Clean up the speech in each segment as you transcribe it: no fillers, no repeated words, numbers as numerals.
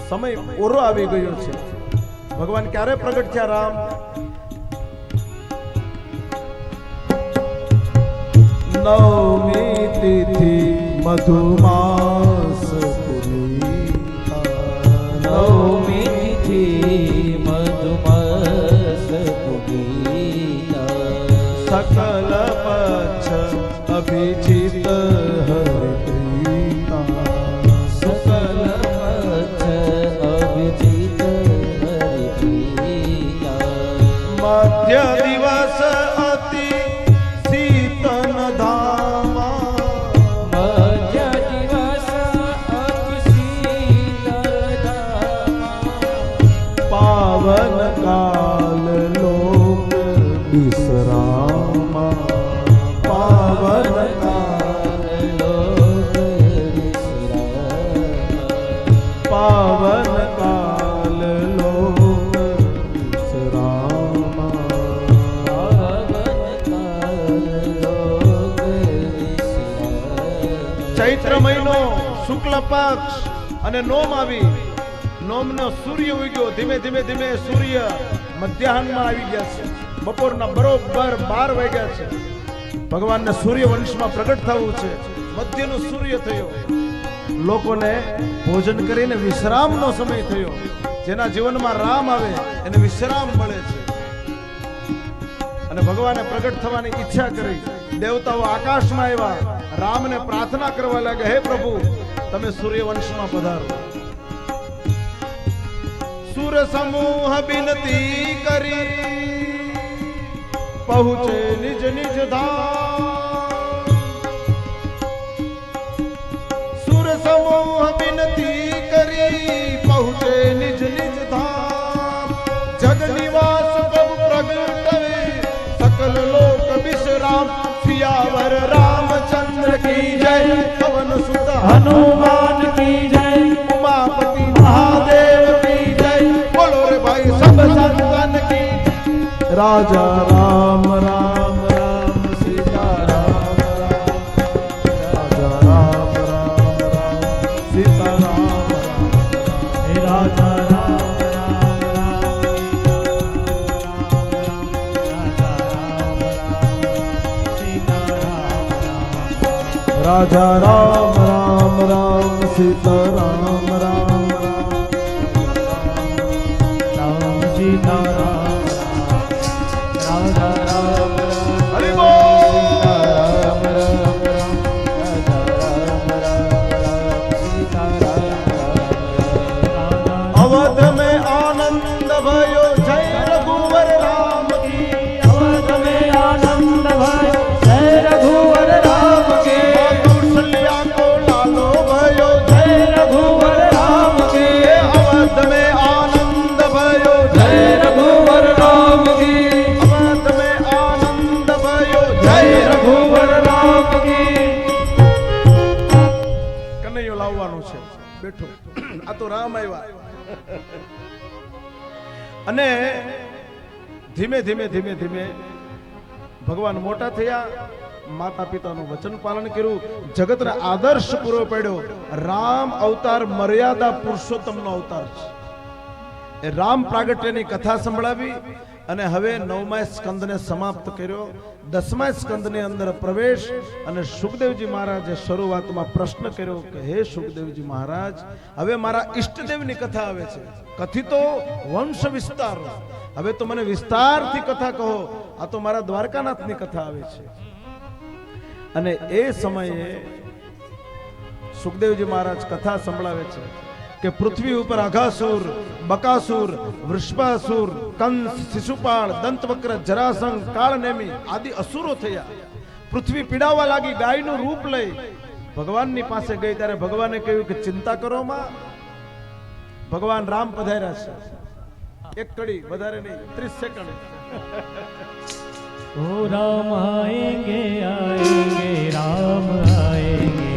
સમય ઓરો આવી ગયો છે. ભગવાન ક્યારે પ્રગટ થયા? રામ નવમી તિથિ મધુમાસ નવમી તિથિ મધુમાસ સકલ પક્ષ અભિજીત હરિપ્રીતા સકલ પક્ષ અભિજીત હરિપ્રીતા મધ્ય દિવસ અતિ શીતન ધામા મધ્ય દિવસ અતિ શીતલ ધામા પાવન કાલ લોક વિશ્રામા પાવન કાલ લોક વિશ્રામા પાવન કાલ લોક વિશ્રામા ચૈત્ર મહિનો શુક્લ પક્ષ અને નોમ આવી. નોમનો સૂર્ય ઉગ્યો. ધીમે ધીમે ધીમે સૂર્ય મધ્યાહનમાં આવી ગયા છે. બપોરના બરોબર 12 વાગ્યા છે. ભગવાનને સૂર્ય વંશમાં પ્રગટ થવું છે. મધ્યનો સૂર્ય થયો. લોકોને ભોજન કરીને વિશ્રામનો સમય થયો. જેના જીવનમાં રામ આવે એને વિશ્રામ મળે છે. અને ભગવાને પ્રગટ થવાની ઈચ્છા કરી. દેવતાઓ આકાશમાં આવ્યા. રામને પ્રાર્થના કરવા લાગ્યા, હે પ્રભુ તમે સૂર્યવંશમાં પધારો. સુર સમૂહ વિનતી કરી પહોંચે નિજ નિજ ધામ. સુર સમૂહ વિનતી કરી પહોંચે નિજ નિજ ધામ. જગ નિવાસ પ્રભુ પ્રગટે सकल लोक विश्राम. सियावर रामचंद्र की जय. पवन सुत हनुमान की जय. उमापति महादेव की जय. बोलो रे भाई सब संतन की. राजा राम राम राम सीता राम राम. राजा राम राम राम सीता राम राम. राजा राजा राम राम राम सीता राम राम राम. राम सीता राम राजा राम राम. हरि बोल. राम राम राम राजा राम राम राम सीता राम राम. अवध में आनंद भयो जय रघुवर राम की. अवध में आनंद भयो जय रघुवर राम के. कौशल्या को लालो भयो जय रघुवर राम के. अवध में आनंद भयो जय रघुवर राम की. अवध में आनंद भयो जय रघुवर राम की. કનૈયો લાવવાનો છે. બેઠો આ તો રામ આવ્યા. અને ધીમે ધીમે ધીમે ધીમે ભગવાન મોટા થયા. માતા પિતાનું વચન પાલન કર્યું. જગતને આદર્શ પૂરો પાડ્યો. રામ અવતાર મર્યાદા પુરુષોત્તમનો અવતાર છે. એ રામ પ્રાગટ્યની કથા સંભળાવી અને હવે 9મા સ્કંદને સમાપ્ત કર્યો. 10મા સ્કંદની અંદર પ્રવેશ. અને સુખદેવજી મહારાજે શરૂઆતમાં પ્રશ્ન કર્યો કે હે સુખદેવજી મહારાજ, હવે મારા ઈષ્ટદેવની કથા આવે છે. કથિતો વંશ વિસ્તાર. હવે તો મને વિસ્તારથી કથા કહો. આ તો મારા દ્વારકાનાથની કથા આવે છે. અને એ સમયે સુખદેવજી મહારાજ કથા સંભળાવે છે કે પૃથ્વી ઉપર અઘાસુર, બકાસુર, વૃષભાસુર, કંસ, શિશુપાળ, દંતવક્ર, જરાસંઘ, કાળનેમી આદિ અસુરો થયા. પૃથ્વી પીડાવા લાગી. ગાયનું રૂપ લઈ ભગવાનની પાસે ગઈ ત્યારે ભગવાને કહ્યું કે ચિંતા કરો માં, ભગવાન રામ પધાર્યા છે. એક કડી, વધારે નહીં, 30 સેકન્ડ. ओ राम आएंगे आएंगे राम आएंगे.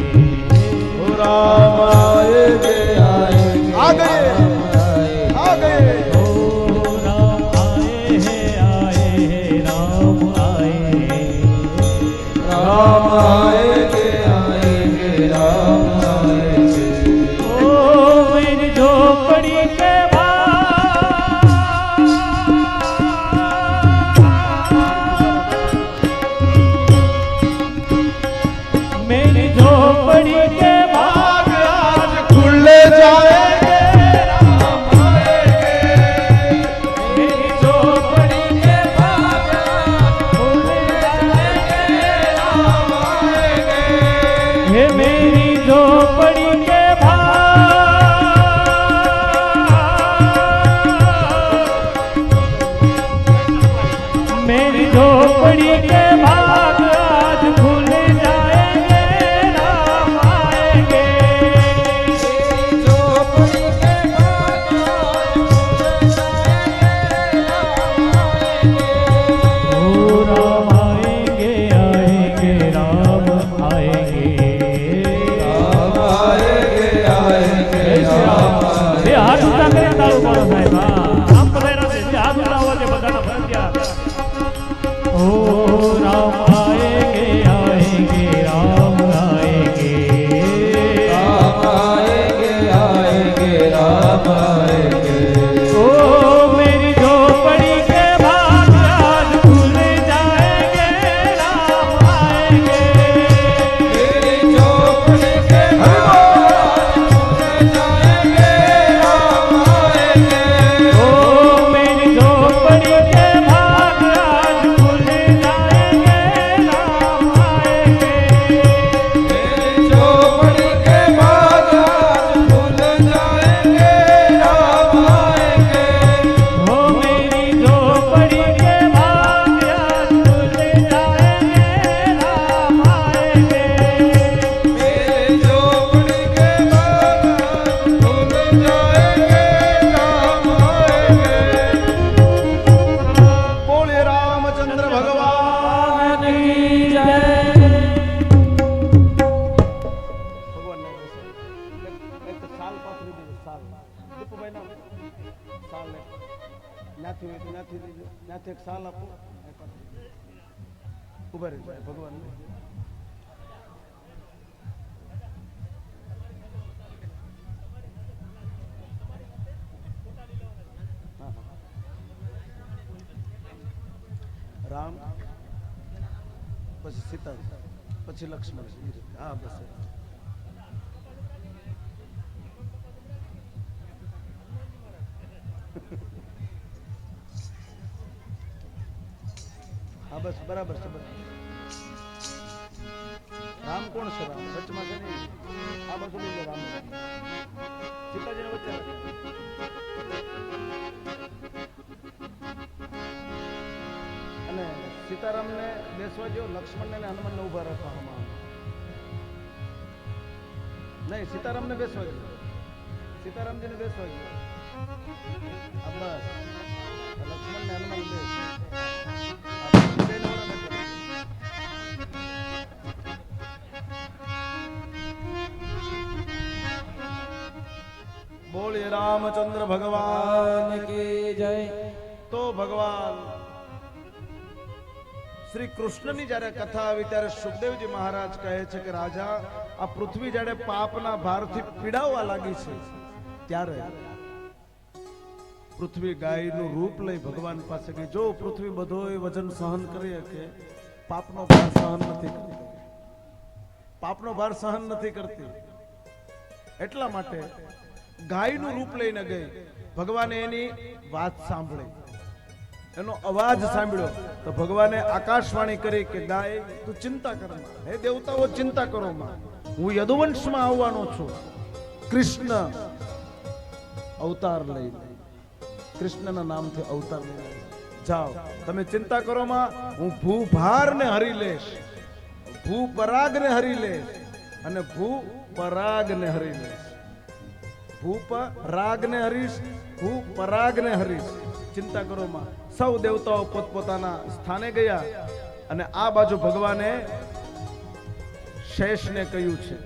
ओ राम आएंगे आएंगे. आ गए आ गए. ओ राम आए हैं राम आए. राम आएंगे आएंगे राम आएंगे. ओ मेरी झोपड़ी સાલ દીપુભાઈ ના સાલ ત્યાંથી હોય તો ત્યાંથી દીજો, ત્યાંથી એક સાલ આપો. ઉભા રહેજો ભગવાન. રામ પછી સીતા પછી લક્ષ્મણ. હા બસ. હા બસ બરાબર છે. રામ કોણ છે? રામ વચમાં છે ને. આ બાજુ લઈ રામ સીતાજીને વચ્ચે અને સીતારામને બેસવા જો, લક્ષ્મણને અને હનુમાનને ઉભા રાખવામાં નહીં. સીતારામને બેસવા જો, સીતારામજીને બેસવા જો. બસ લક્ષ્મણને હનુમાન બેસ. બોલીએ રામચંદ્ર ભગવાન કી જય. તો ભગવાન શ્રી કૃષ્ણની જ્યારે કથા આવી ત્યારે સુખદેવજી મહારાજ કહે છે કે રાજા, આ પૃથ્વી જ્યારે પાપના ભારથી પીડાવવા લાગી છે ત્યારે પૃથ્વી ગાયનું રૂપ લઈ ભગવાન પાસે ગઈ. જો પૃથ્વી બધોય વજન સહન કરી શકે, પાપનો ભાર સહન નથી કરતી. પાપનો ભાર સહન નથી કરતી. એટલા માટે ગાયનું રૂપ લઈને ગઈ. ભગવાને એની વાત સાંભળી, એનો અવાજ સાંભળ્યો તો ભગવાને આકાશવાણી કરી કે ગાય તું ચિંતા કર માં. હે દેવતાઓ ચિંતા કરો માં, હું યદુવંશમાં આવવાનો છું. કૃષ્ણ અવતાર લઈને, કૃષ્ણના નામથી અવતાર લઈને જાઓ. તમે ચિંતા કરો માં, હું ભૂભારને હરી લઈશ, ભૂપરાગને હરી લઈશ અને ભૂપરાગને હરી લઈશ. ભૂપરાગને હરીશ, ભૂપરાગને હરીશ. ચિંતા કરો માં. સૌ દેવતાઓ પોતપોતાના સ્થાને ગયા અને આ બાજુ ભગવાને શેષને કહ્યું છે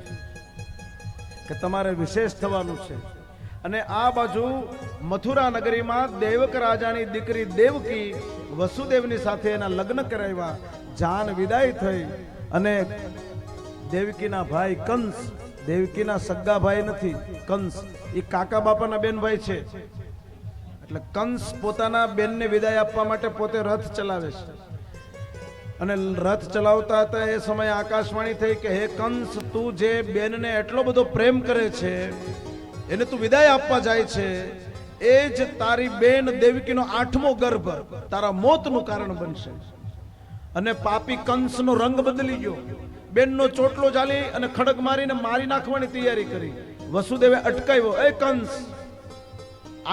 કે તમારે વિશેષ થવાનું છે. અને આ બાજુ મથુરા નગરીમાં દેવક રાજાની દીકરી દેવકી વસુદેવની સાથે એના લગ્ન કરાવ્યા. જાન વિદાય થઈ અને દેવકીના ભાઈ કંસ, દેવકીના સગા ભાઈ નથી કંસ, એ કાકા બાપાના બેન ભાઈ છે. એટલે કંસ પોતાના બેનને વિદાય આપવા માટે પોતે રથ ચલાવે છે. અને રથ ચલાવતા હતા એ સમયે આકાશવાણી થઈ કે હે કંસ, તું જે બેનને એટલો બધો પ્રેમ કરે છે, એને તું વિદાય આપવા જાય છે, એ જ તારી બેન દેવકીનો 8મો ગર્ભ તારા મોતનું કારણ બનશે. અને પાપી કંસનો રંગ બદલી ગયો. બેનનો ચોટલો ચાલી અને ખડક મારીને મારી નાખવાની તૈયારી કરી. વસુદેવે અટકાવ્યો, એ કંસ,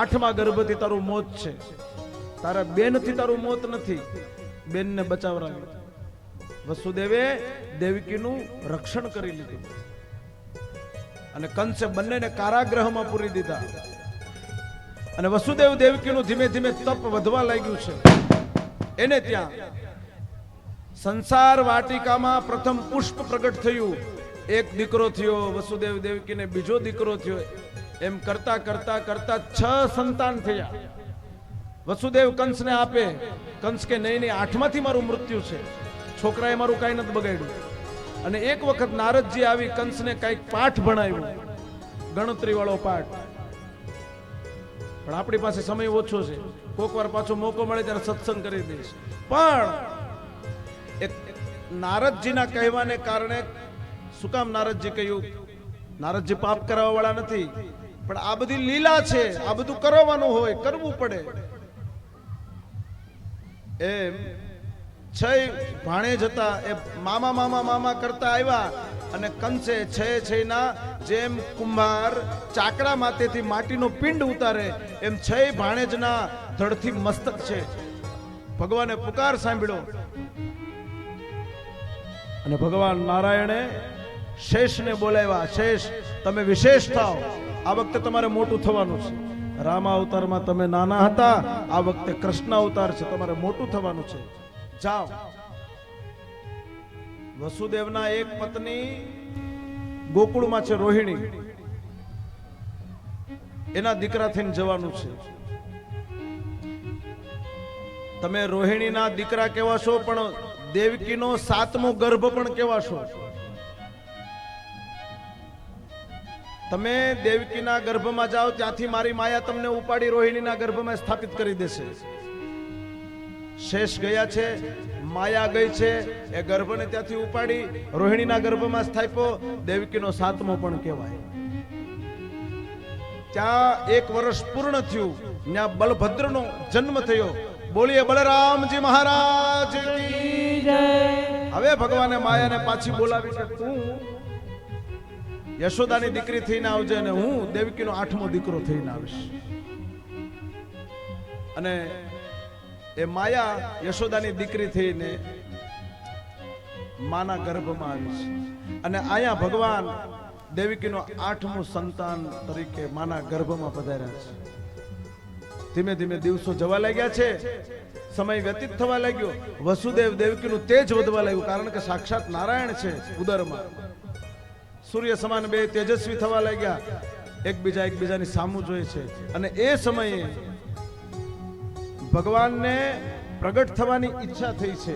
8મા ગર્ભથી તારું મોત છે, તારા બેનથી તારું મોત નથી. બેનને બચાવરાવી. વસુદેવે દેવકીનું રક્ષણ કરી લીધું અને કંસે બંનેને કારાગૃહમાં પૂરી દીધા. અને વસુદેવ દેવકીનું ધીમે ધીમે તપ વધવા લાગ્યું છે. એને ત્યાં સંસાર વાટિકામાં પ્રથમ પુષ્પ પ્રગટ થયું. એક દીકરો થયો વસુદેવ દેવકીને, બીજો દીકરો થયો. એમ કરતા કરતા કરતા 6 સંતાન થયા. વસુદેવ કંસને આપે. કંસ કે નહીં નહીં, 8માંથી મારું મૃત્યુ છે, છોકરાએ મારું કાંઈ નથી બગાડ્યું. અને એક વખત નારદજી આવી કંસને કંઈક પાઠ ભણાવ્યો, ગણતરી વાળો પાઠ. પણ આપણી પાસે સમય ઓછો છે, કોક વાર પાછો મોકો મળે ત્યારે સત્સંગ કરી દઈશ. પણ એક નારદજીના કહેવાને કારણે, શું કામ નારદજી કહ્યું? નારદજી પાપ કરાવવા વાળા નથી, પણ આ બધી લીલા છે, આ બધું કરવાનું હોય, કરવું પડે. એમ 6 ભાણેજ હતા, એ મામા મામા મામા કરતા આવ્યા. અને કંસે 6 ના જેમ કુંભાર ચાકડા માથેથી માટીનો પિંડ ઉતારે, એમ 6 ભાણેજના ધડથી મસ્તક છે. ભગવાને પુકાર સાંભળ્યો અને ભગવાન નારાયણે શેષને બોલાવ્યા. શેષ, તમે વિશેષ થાઓ, આ વખતે તમારે મોટું થવાનું છે. રામા અવતારમાં તમે નાના હતા, આ વખતે કૃષ્ણ અવતાર છે, તમારે મોટું થવાનું છે. જાઓ. વસુદેવના એક પત્ની ગોકુળમાં છે, રોહિણી. એના દીકરા થઈને જવાનું છે. તમે રોહિણીના દીકરા કહેવાશો, પણ દેવકીનો 7મો ગર્ભ પણ કહેવાશો. તમે દેવકીના ગર્ભમાં જાઓ ત્યાંથી મારી માયા તમને ઉપાડી રોહિણીના ગર્ભમાં સ્થાપિત કરી દેશે. શેષ ગયા છે, માયા ગઈ છે, એ ગર્ભને ત્યાંથી ઉપાડી રોહિણીના ગર્ભમાં સ્થાપ્યો. દેવકીનો 7મો પણ કહેવાય. ત્યાં 1 વર્ષ પૂર્ણ થયું, ત્યાં બલભદ્રનો જન્મ થયો. બોલીએ બલરામજી મહારાજ કી જય. હવે ભગવાને માયાને પાછી બોલાવી કે તું યશોદાની દીકરી થઈને આવજે અને હું દેવકીનો 8મો દીકરો થઈને આવીશ. અને એ માયા યશોદાની દીકરી થઈને માના ગર્ભમાં આવી છે. અને અહીંયા ભગવાન દેવકીનો 8મું સંતાન તરીકે માના ગર્ભમાં પધાર્યા છે. ધીમે ધીમે દિવસો જવા લાગ્યા છે, સમય વ્યતીત થવા લાગ્યો. વસુદેવ દેવકીનું તેજ વધવા લાગ્યું, કારણ કે સાક્ષાત નારાયણ છે ઉદરમાં. સૂર્ય સમાન બે તેજસ્વી થવા લાગ્યા, એકબીજાની સામું જોઈએ છે. અને એ સમયે ભગવાનને પ્રગટ થવાની ઈચ્છા થઈ છે.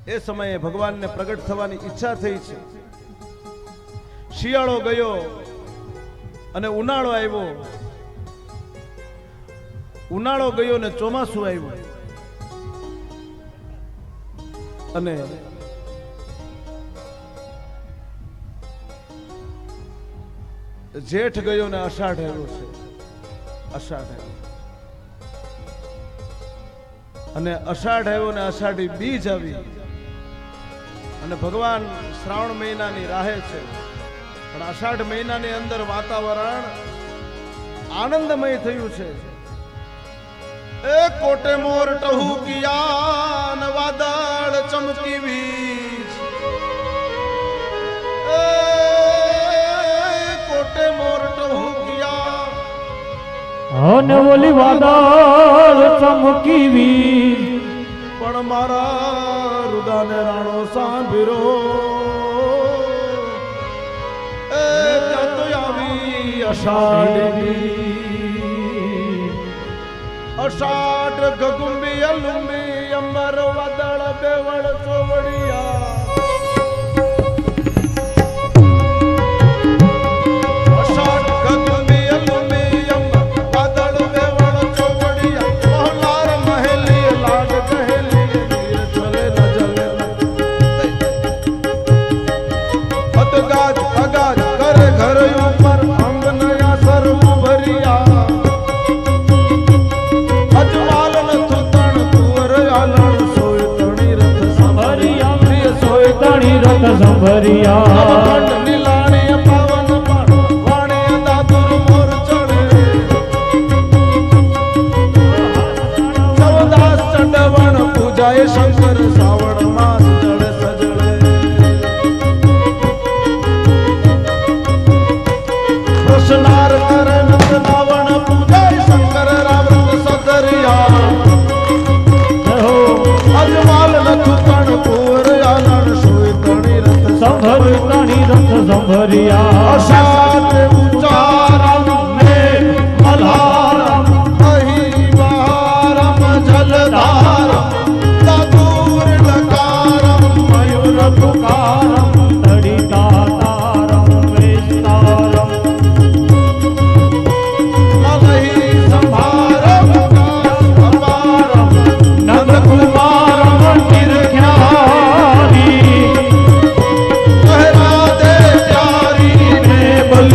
એ સમયે ભગવાનને પ્રગટ થવાની ઈચ્છા થઈ છે. શિયાળો ગયો અને ઉનાળો આવ્યો. ઉનાળો ગયો ને ચોમાસું આવ્યું. અને જેઠ ગયો ને અષાઢ આવ્યો છે. અષાઢ આવ્યો અને અષાઢ આવ્યો ને અષાઢી બીજ આવી. અને ભગવાન શ્રાવણ મહિનાની રાહે છે, પણ અષાઢ મહિનાની અંદર વાતાવરણ આનંદમય થયું છે. એ કોટે મોર ટહુકિયા ને વાદળ ચમકી વીજ. એ કોટે મોર ટહુકિયા અને ઓલી વાદળ ચમકી વીજ. પણ મારા રુદાને રાણો સાંભળો. એ ત્યાં તો આવી અષાઢી. અષાઢ ગગુંબી અલુંબી અંબર વાદળ બેવળ ચોવડિયા. અષાઢ ગગુંબી અલુંબી અંબર વાદળ બેવળ ચોવડિયા. મહલાર મહેલી લાડ કહેલી નીર ચલે ન જલે. અદગાજ અગાજ કરે ઘર ઉપર અંગ નયા સર્વ ભરિયા. અજવાલ નથુ તણ તુવર આલણ સોય તણી રથ સંભરિયા. પ્રિય સોય તણી રથ સંભરિયા. અખંડ નીલાણી પાવન પણ વાણી દાદુર મોર ચડે. સવદાસ ચંડવણ પૂજાય શંકર શ્રાવણ માસ જળે સજળે. કૃષ્ણાર કરે નંદ નાવણ પૂજાય શંકર રાવૃત સદરિયા. અજવાલ નથુ તણ કુંવર આલણ સોય તણી રથ સંભર તણી રથ સંભરિયા. અષાઢ ઉચ્ચારમ ને મલ્હારમ અહિવારમ જલધારમ દાદુર લકારમ મયુર પુકારમ તડિતા તારમ વિસ્તારમ. મલહી સંભારમ અપારમ નંદ કુમારમ નિરખ્યારી. કહેરા દે પ્યારી ને બલ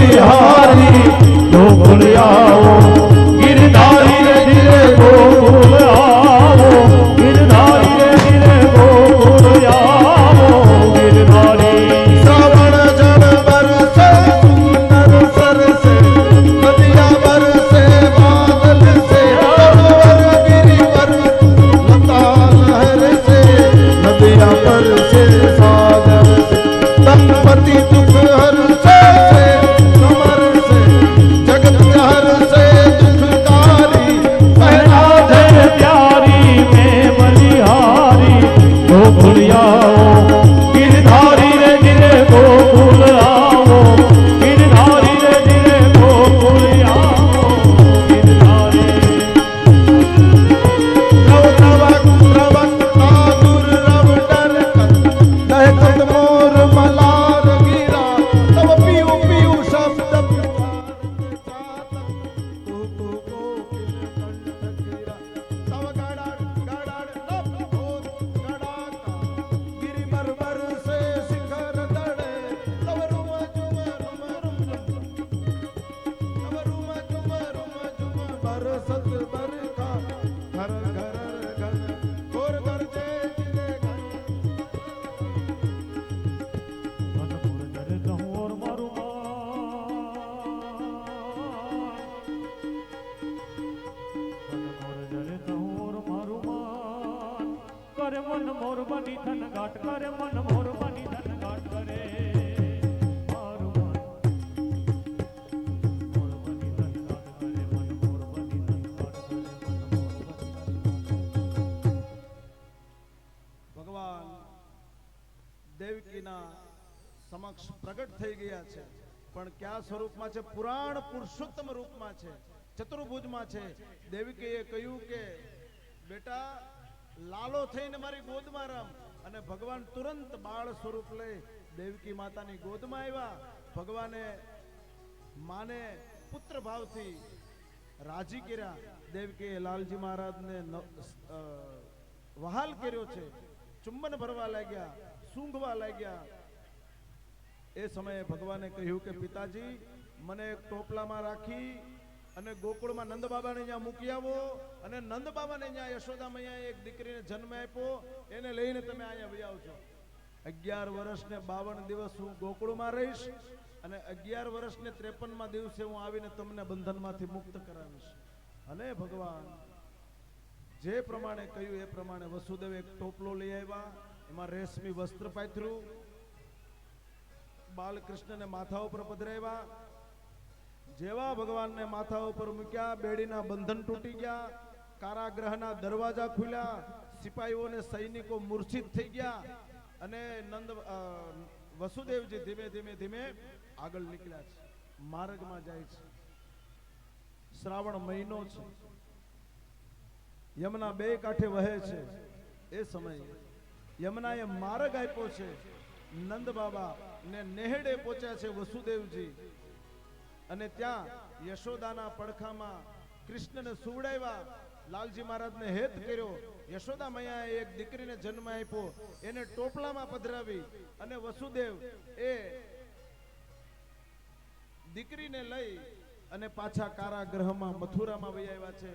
ધન ઘાટ કરે મન મોર બની ધન ઘાટ કરે મારું મન મોર બની ધન ઘાટ કરે મન મોર બની ધન ઘાટ કરે મન મોર બની. ભગવાન દેવકીના સમક્ષ પ્રગટ થઈ ગયા છે, પણ કયા સ્વરૂપમાં છે? પુરાણ પુરુષોત્તમ રૂપમાં છે, ચતુર્ભુજમાં છે. દેવકીએ કહ્યું કે બેટા લાલો થઈને મારી ગોદમાં રમ, અને ભગવાન તુરંત બાળ સ્વરૂપ લઈ દેવકી માતાની ગોદમાં આવ્યા. ભગવાને માને પુત્ર ભાવથી રાજી કર્યા. દેવકીએ લાલજી મહારાજને વહાલ કર્યો છે, ચુંબન ભરવા લાગ્યા, સૂંઘવા લાગ્યા. એ સમયે ભગવાને કહ્યું કે પિતાજી મને એક ટોપલામાં રાખી અને ગોકુળમાં નંદ બાબાને ત્યાં મૂકી આવો, અને નંદ બાબાને ત્યાં યશોદા મૈયાએ એક દીકરીને જન્મ આપ્યો, એને લઈને તમે અહીંયા વહી આવજો. 11 વર્ષ ને 52 દિવસ હું ગોકુળમાં રહીશ, અને 11 વર્ષ ને 53મા દિવસે હું આવીને તમને બંધનમાંથી મુક્ત કરાવીશ. અને ભગવાન જે પ્રમાણે કહ્યું એ પ્રમાણે વસુદેવ એક ટોપલો લઈ આવ્યા, એમાં રેશમી વસ્ત્ર પાથર્યું, બાલકૃષ્ણને માથા ઉપર પધરાવ્યા. જેવા ભગવાનને માથા ઉપર મૂક્યા, બેડીના બંધન તૂટી ગયા, કારાગૃહના દરવાજા ખુલ્યા, સિપાહીઓને સૈનિકો મૂર્છિત થઈ ગયા, અને વસુદેવજી ધીમે ધીમે ધીમે આગળ નીકળ્યા છે, માર્ગમાં જાય છે. શ્રાવણ મહિનો છે, યમુના બે કાંઠે વહે છે. એ સમયે યમુનાએ માર્ગ આપ્યો છે. નંદ બાબા ને નેહડે પહોંચ્યા છે વસુદેવજી, અને ત્યાં યશોદાના પડખામાં કૃષ્ણને સુવડાવ્યા. લાલજી મહારાજને હેત કર્યો. યશોદા મૈયાએ એક દીકરીને જન્મ આપ્યો, એને ટોપલામાં પધરાવી, અને વસુદેવ એ દીકરીને લઈ અને પાછા કારાગૃહમાં મથુરામાં વહી આવ્યા છે.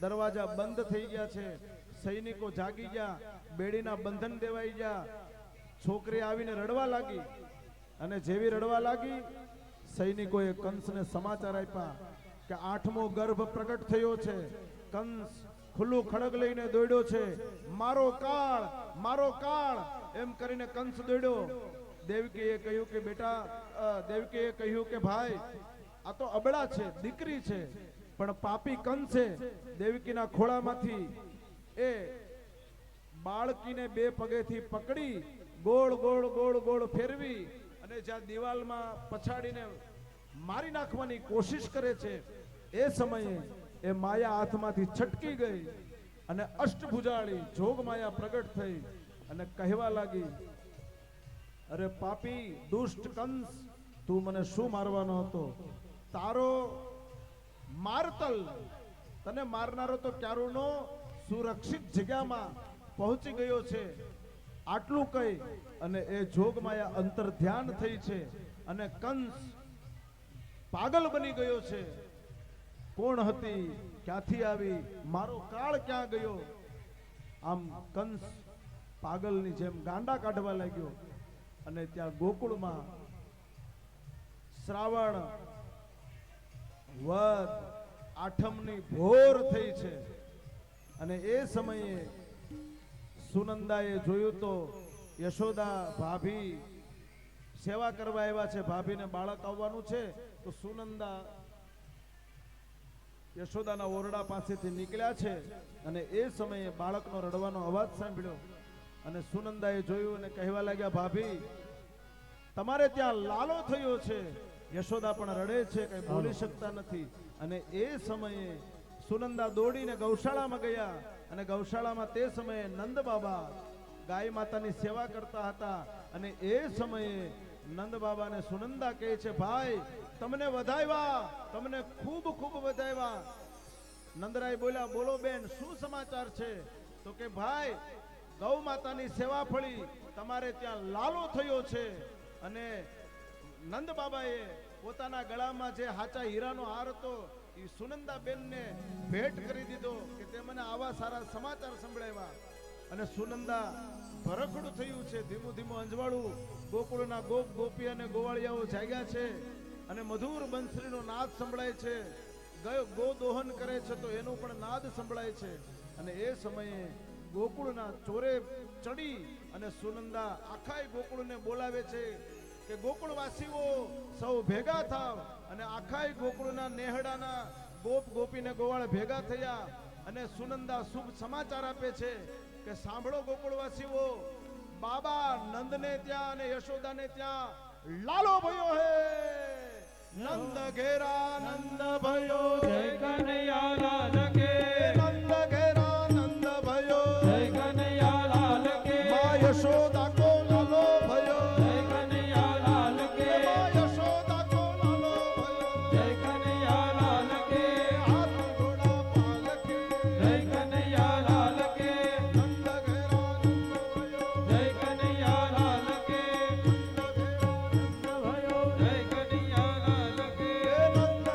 દરવાજા બંધ થઈ ગયા છે, સૈનિકો જાગી ગયા, બેડીના બંધન દેવાઈ ગયા. છોકરી આવીને રડવા લાગી, અને જેવી રડવા લાગી સૈનિકોએ કંસને સમાચાર આપ્યા કે 8મો ગર્ભ પ્રગટ થયો છે. કંસ ખુલ્લું ખડગ લઈને દોડ્યો છે, મારો કાળ, મારો કાળ એમ કરીને કંસ દોડ્યો. દેવકીએ કહ્યું કે બેટા, દેવકીએ કહ્યું કે ભાઈ આ તો અબળા છે, દીકરી છે, પણ પાપી કંસે દેવકીના ખોળામાંથી એ બાળકીને 2 પગેથી પકડી ગોળ ગોળ ગોળ ગોળ ફેરવી, અને જ્યાં દિવાલમાં પછાડીને મારી નાખવાની કોશિશ કરે છે. એ સમયે એ માયા હાથમાંથી છટકી ગઈ, અને અષ્ટભુજાળી જોગ માયા પ્રગટ થઈ, અને કહેવા લાગી, અરે પાપી દુષ્ટ કંસ, તું મને શું મારવાનો હતો? તારો મારતલ, તને મારનારો તો ક્યારુનો સુરક્ષિત જગ્યામાં પહોંચી ગયો છે. આટલું કહી અને એ જોગમાયા અંતર ધ્યાન થઈ છે, અને કંસ પાગલ બની ગયો છે. કોણ હતી, ક્યાંથી આવી, મારો કાળ ક્યાં ગયો? આમ કંસ પાગલની જેમ ગાંડા કાઢવા લાગ્યો. અને ત્યાં ગોકુળમાં શ્રાવણ વદ આઠમની ભોર થઈ છે, અને એ સમયે સુનંદાએ જોયું તો યશોદા ભાભી સેવા કરવા આવ્યા છે, ભાભીને બાળક આવવાનું છે. તો સુનંદા યશોદાના ઓરડા પાસેથી નીકળ્યા છે, અને એ સમયે બાળકનો રડવાનો અવાજ સાંભળ્યો, અને સુનંદાએ જોયું અને કહેવા લાગ્યા, ભાભી તમારે ત્યાં લાલો થયો છે. યશોદા પણ રડે છે, કઈ બોલી શકતા નથી. અને એ સમયે સુનંદા દોડીને ગૌશાળામાં ગયા, અને ગૌશાળામાં તે સમયે નંદ બાબા ગાય માતાની સેવા કરતા હતા. અને એ સમયે નંદ બાબાને સુનંદા કહે છે, ભાઈ તમને વધાવ્યા, તમને ખૂબ ખૂબ વધાવ્યા. નંદરાય બોલ્યા, બોલો બેન, શું સમાચાર છે? તો કે ભાઈ ગૌ માતાની સેવા ફળી, તમારે ત્યાં લાલો થયો છે. અને નંદ બાબાએ પોતાના ગળામાં જે હાચા હીરાનો હાર હતો એ સુનંદા બેનને ભેટ કરી દીધો કે તે મને આવા સારા સમાચાર સંભળાવ્યા. અને સુનંદા ભરખડું થયું છે, ધીમું ધીમું અંજવાળું. ગોકુળના ગોપ ગોપી અને ગોવાળિયાઓ જાગ્યા છે, અને મધુર બંસરીનો નાદ સંભળાય છે. ગો દોહન કરે છે તો એનો પણ નાદ સંભળાય છે. અને એ સમયે ગોકુળના ચોરે ચડી અને સુનંદા આખા ગોકુળને બોલાવે છે કે ગોકુળવાસીઓ સૌ ભેગા થાવ અને આખા ગોકુળના નેહડાના ગોપ ગોપીને ગોવાળ ભેગા થયા અને સુનંદા શુભ સમાચાર આપે છે કે સાંભળો ગોકુળવાસીઓ, બાબા નંદને ત્યાં અને યશોદાને ત્યાં લાલો ભયો હે, નંદ ઘેરા નંદ ભયો, જય કનૈયા લાલ કે, નંદ ઘેરા નંદ ભયો, જય કનૈયા લાલ કે, મા યશોદા કો લાલો ભયો, જય કનૈયા લાલ કે, મા યશોદા કો લાલો ભયો, જય કનૈયા લાલ કે, હાથ ઘોડા પાલકે, જય કનૈયા લાલ કે, નંદ ઘેરા નંદ ભયો, જય કનૈયા લાલ કે, નંદ ઘેરા નંદ ભયો, જય કનૈયા લાલ કે, નંદ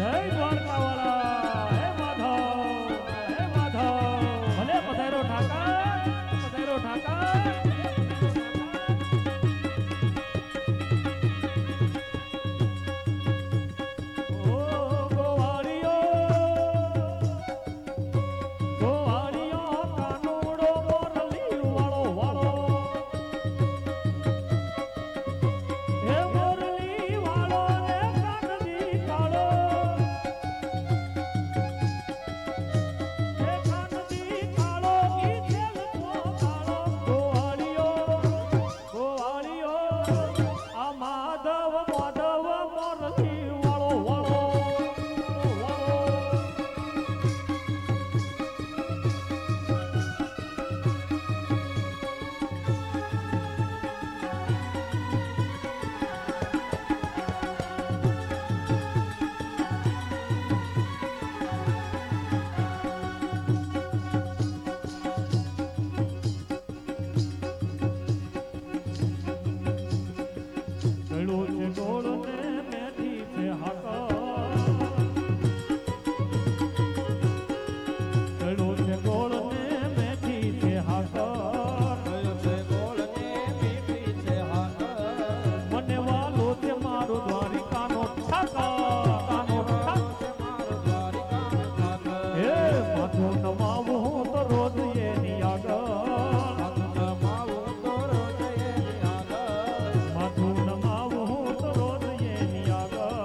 જય દ્વારકાવાળા હે માધવ ભલે પધારો ઠાકર ઓ ગોવાળિયો કાનુડો મોરલી વાળો હે મોરલી વાળો રે કાનજી કાળો હે કાનજી કાળો ઈ તેલનો કાળો ગોવાળિયો આ માધવ મોરલી વાળો ગળો છે ગોળ ને મેથી છે હાકર ગળો છે ગોળ ને મેથી છે હાકર મને વાલો છે મારો દ્વારિકાનો ઠાકર હે માથું નમાવું હું તો રોજ એની આગળ માથું નમાવું હું તો રોજ એની આગળ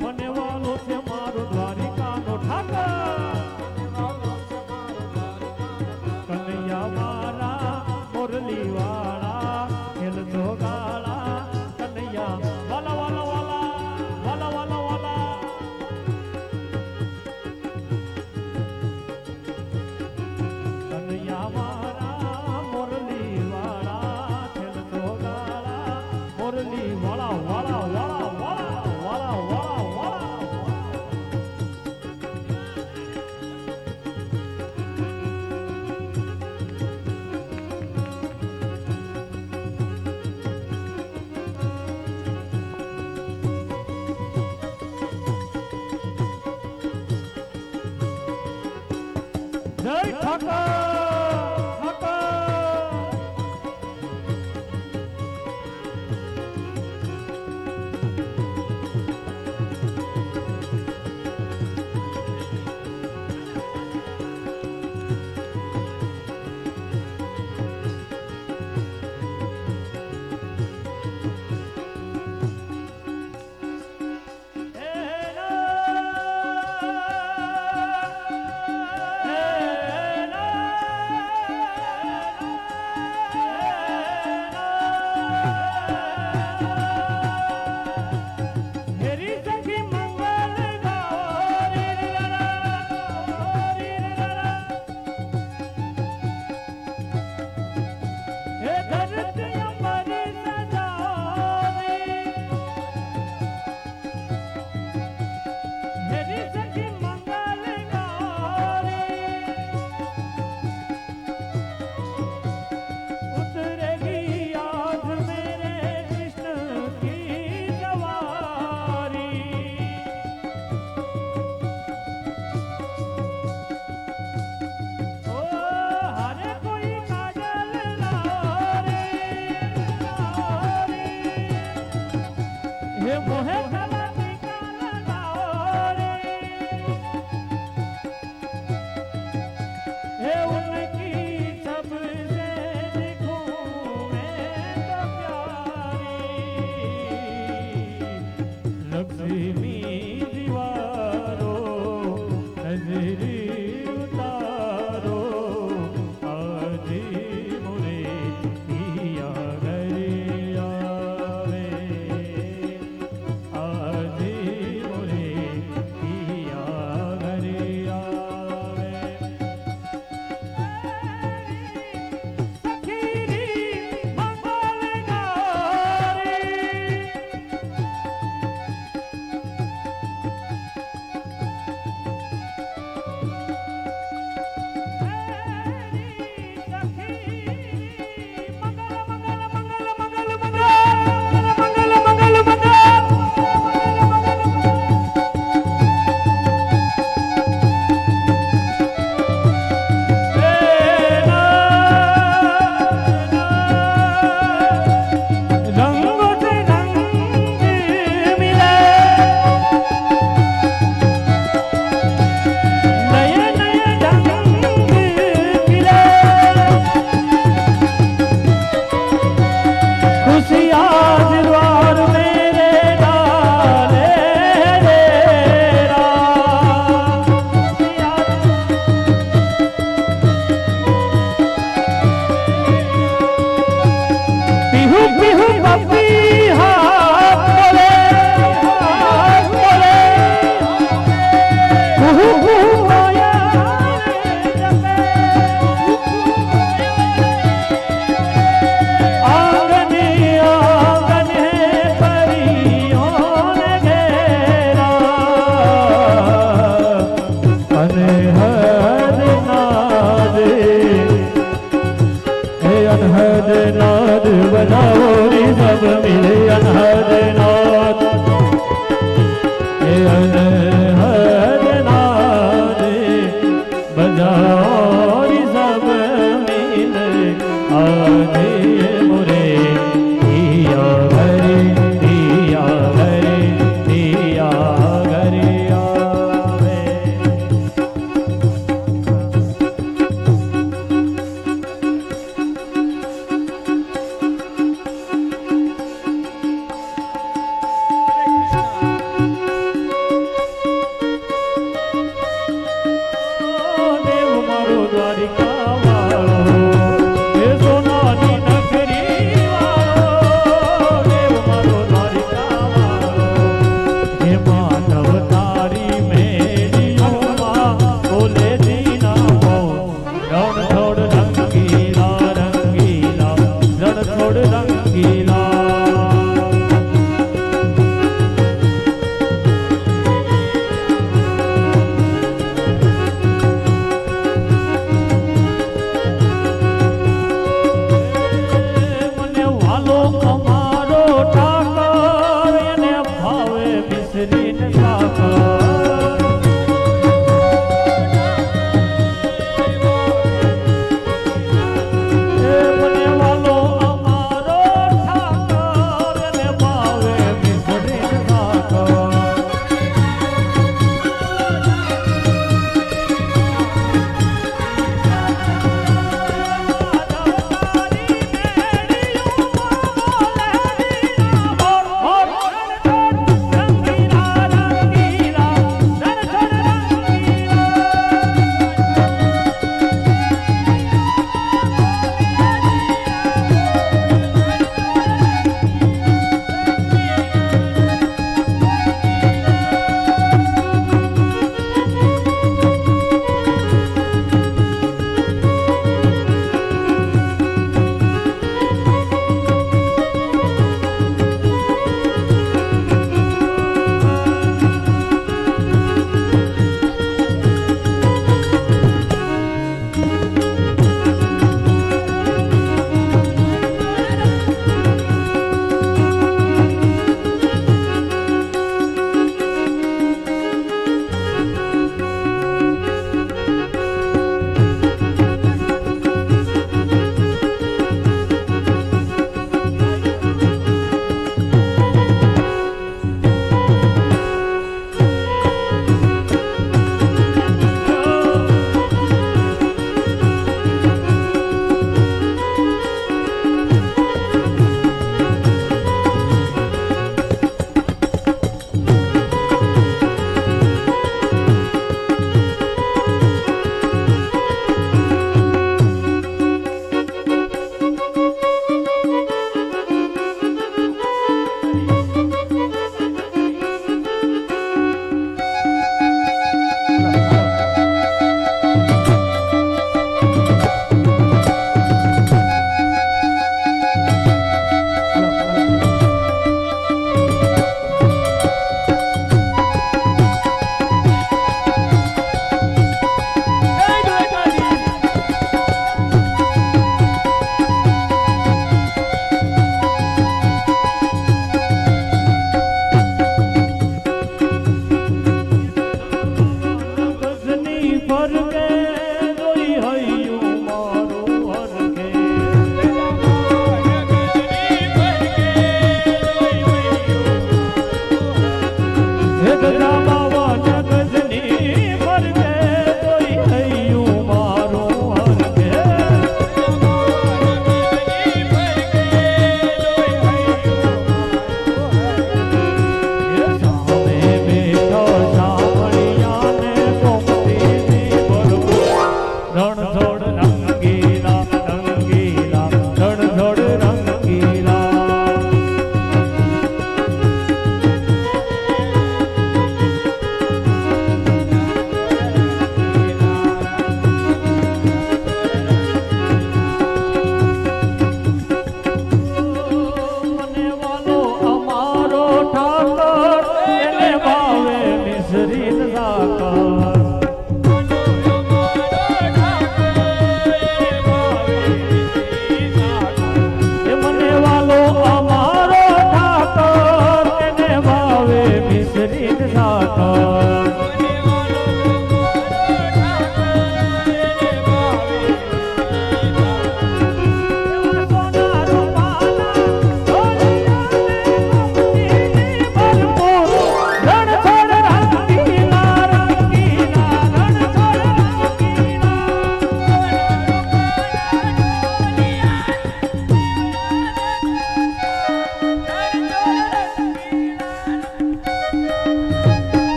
મને વાલો છે મારો દ્વારિકાનો ઠાકર કનૈયા મારા મુરલી વાળા ખેલતો ગાળા કનૈયા વાલા વાલા વાલા વાલા વાલા કનૈયા મારા મુરલી વાળા ખેલતો ગાળા મુરલી વાળા વાળા વાળા વાળા વાળા વાળા જય ઠાકર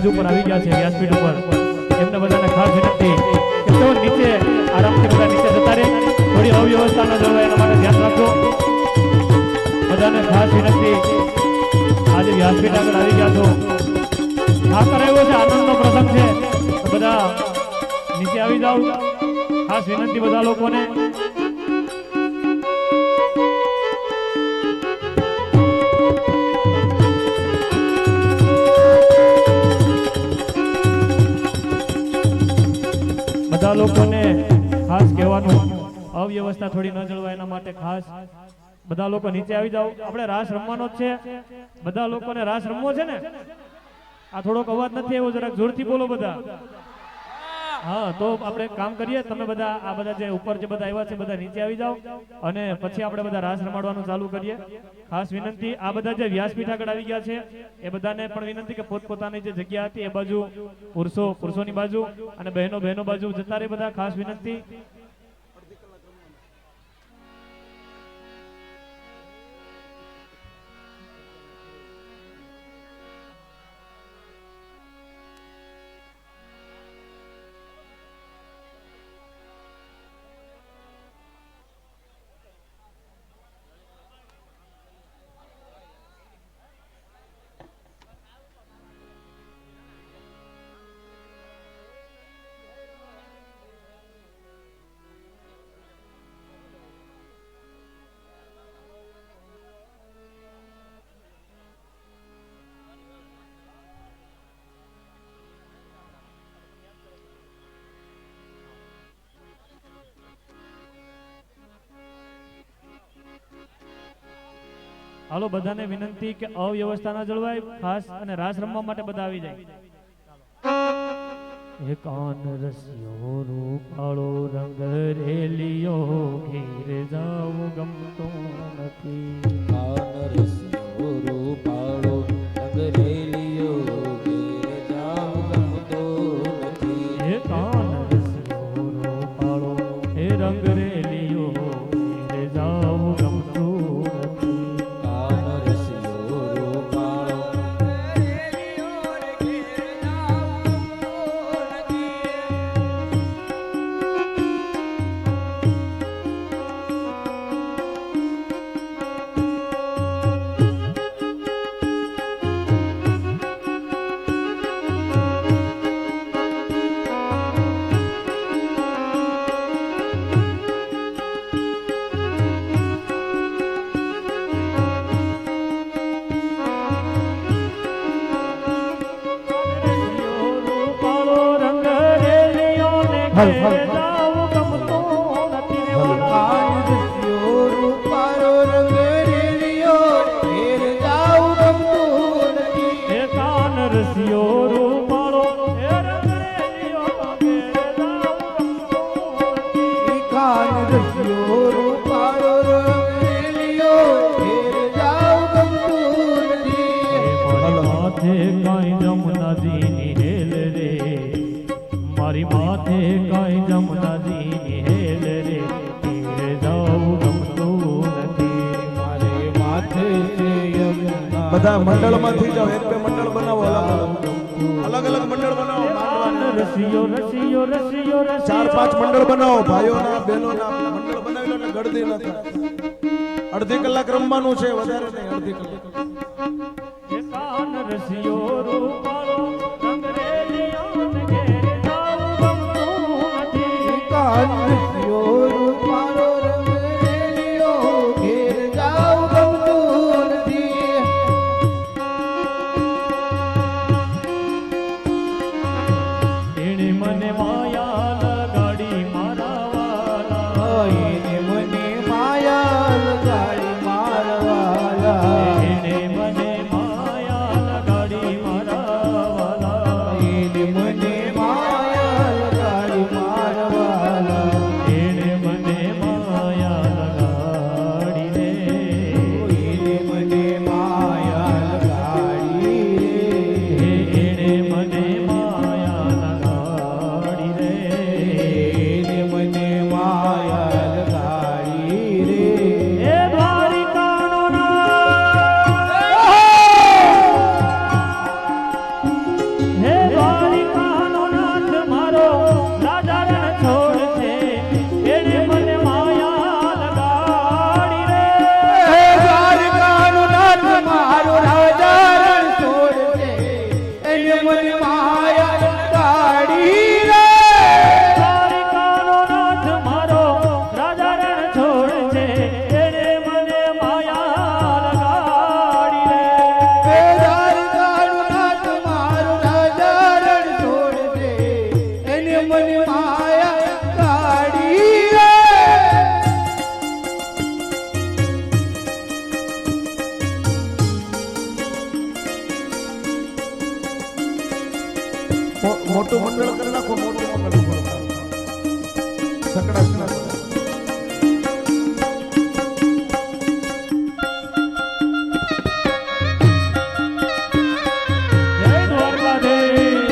ઉપર આવી ગયા છે વ્યાસપીઠ ઉપર એમને બધાને ખાસ વિનંતી કે તેઓ નીચે આરામથી બધા નીચે જતા રહે થોડી અવ્યવસ્થા ન જળવાય એના માટે ધ્યાન રાખજો બધાને ખાસ વિનંતી આજે વ્યાસપીઠ આગળ આવી ગયા છો ઠાકર આવ્યો છે આનંદનો પ્રસંગ છે તો બધા નીચે આવી જાઓ ખાસ વિનંતી બધા લોકોને બધા લોકોને ખાસ કહેવાનું અવ્યવસ્થા થોડી ન જળવાય એના માટે ખાસ બધા લોકો નીચે આવી જાઓ આપણે રાસ રમવાનો જ છે બધા લોકોને રાસ રમવો છે ને આ થોડોક અવાજ નથી આવ્યો જરાક જોરથી બોલો બધા હા તો આપણે કામ કરીએ તમે બધા આ બધા જે ઉપર જે બધા આવ્યા છે બધા નીચે આવી જાઓ અને પછી આપણે બધા રાસ રમાડવાનું ચાલુ કરીએ ખાસ વિનંતી આ બધા જે વ્યાસપીઠ આગળ આવી ગયા છે એ બધાને પણ વિનંતી કે પોતપોતાની જે જગ્યા હતી એ બાજુ પુરુષોની બાજુ અને બહેનો બાજુ જતા રહે બધા ખાસ વિનંતી હાલો બધાને વિનંતી કે અવ્યવસ્થા ના જળવાય ખાસ અને રાસ રમવા માટે બધા આવી જાય કાન રસ્યો રૂપાળો રંગ રેલિયો ઘેર જાવ ગમતો નથી કાન રસ્યો રૂપાળો રંગ રેલિયો ઘેર જાવ ગમતો નથી કાન રસ્યો રૂપાળો એ રંગ રેલિયો ઘેર જાવ ગમતો મારી માથે કાંઈ જમનાજી હેલ રે તીર જાઉં ગમતું નથી મારે માથે બધા મંડળમાંથી જાઓ એક બે મંડળ બનાવો અલગ અલગ મંડળ બનાવો રસિયો રસિયો રસિયો ચાર પાંચ મંડળ બનાવો ભાઈઓના બહેનોના મંડળ બનાવી લો ને ગળદી ન થાય અડધી કલાક રમવાનું છે વધારે નહીં અડધી કલાક કાન રસિયો રૂપાળો રંગ રેલિયો ને ઘેર જાઉં ગમતું નથી કાન રસ્યો રૂપાળો રંગ રેલિયો ઘેર જાવ ગમતું નથી એણે મને માયા લગાડી મારા વાલા એને મને માયા લગાડી મારવાલા એણે મને માયા લગાડી મારા વાલા એને મને માયા લગાડી મારવાલા મોટું મંડળ કરી નાખો, મોટું મંડળ સકડા સકડા જય દ્વારકાધીશ.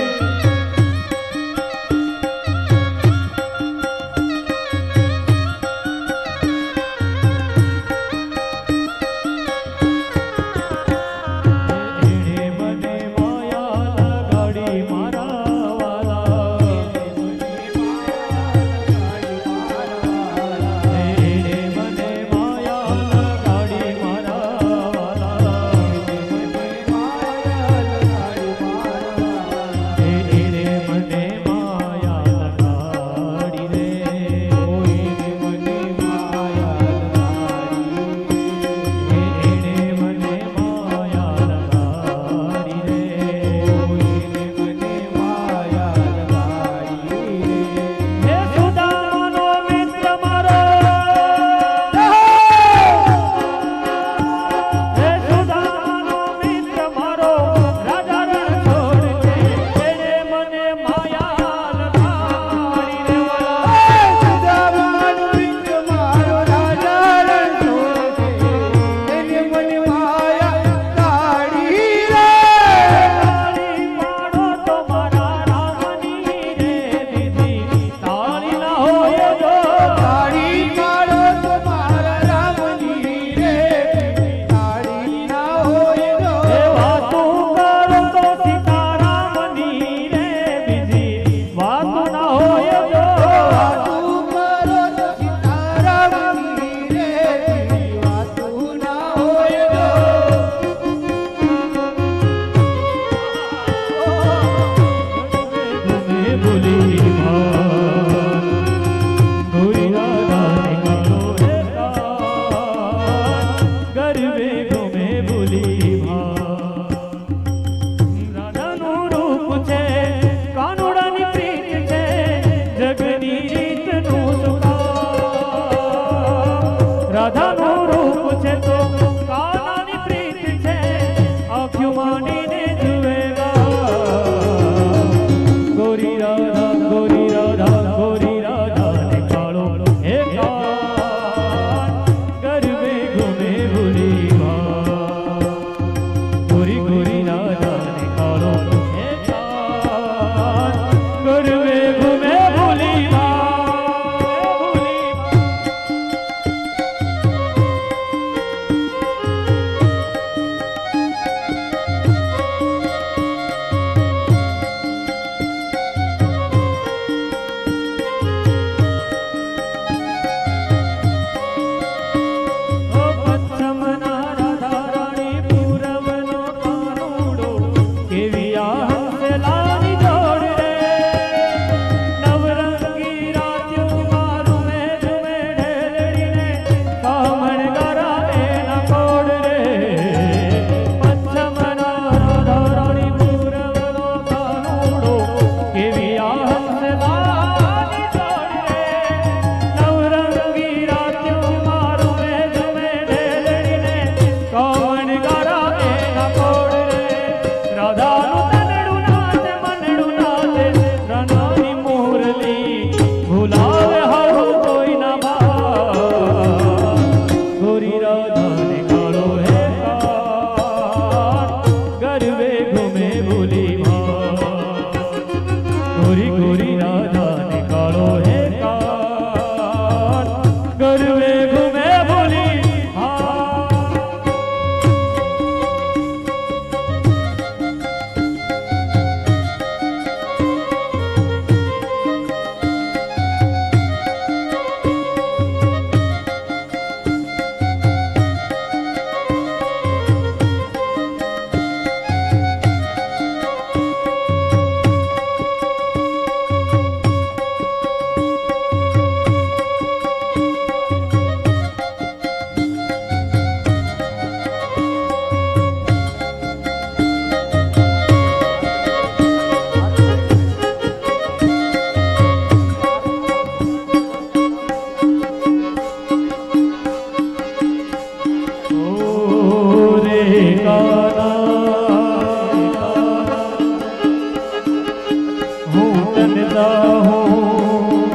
હું તને ચાહું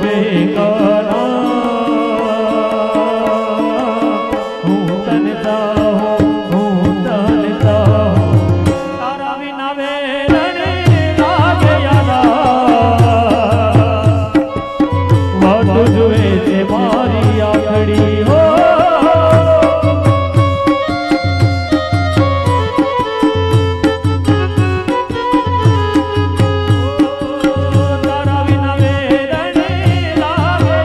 રે કાના હું તને ચાહું તારા વિના વેરણે લાગે યારા વાતો જુએ છે મારી આખડી હો તારા વિના વેરણે લાગે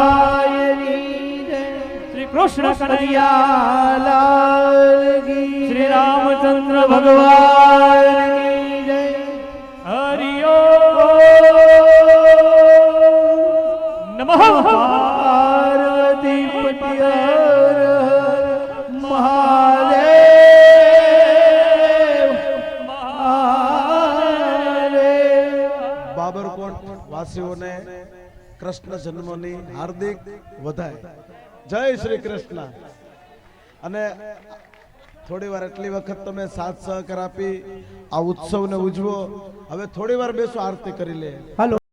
કનૈયાની જય. શ્રી કૃષ્ણ કનૈયા કનૈયાલાલ કી શ્રી રામચંદ્ર ભગવાન કી જય. હરિ નમઃ પાર્વતી પતિ હર હર મહાદેવ મહાદેવ. બાબરકોટ વાસીઓને કૃષ્ણ જન્મની હાર્દિક વધાઈ. જય શ્રી કૃષ્ણ. અને થોડી વાર એટલી વખત તમે સાથ સહકાર આપી આ ઉત્સવને ઉજવો. હવે થોડી વાર બેસો, આરતી કરી લે. હાલો.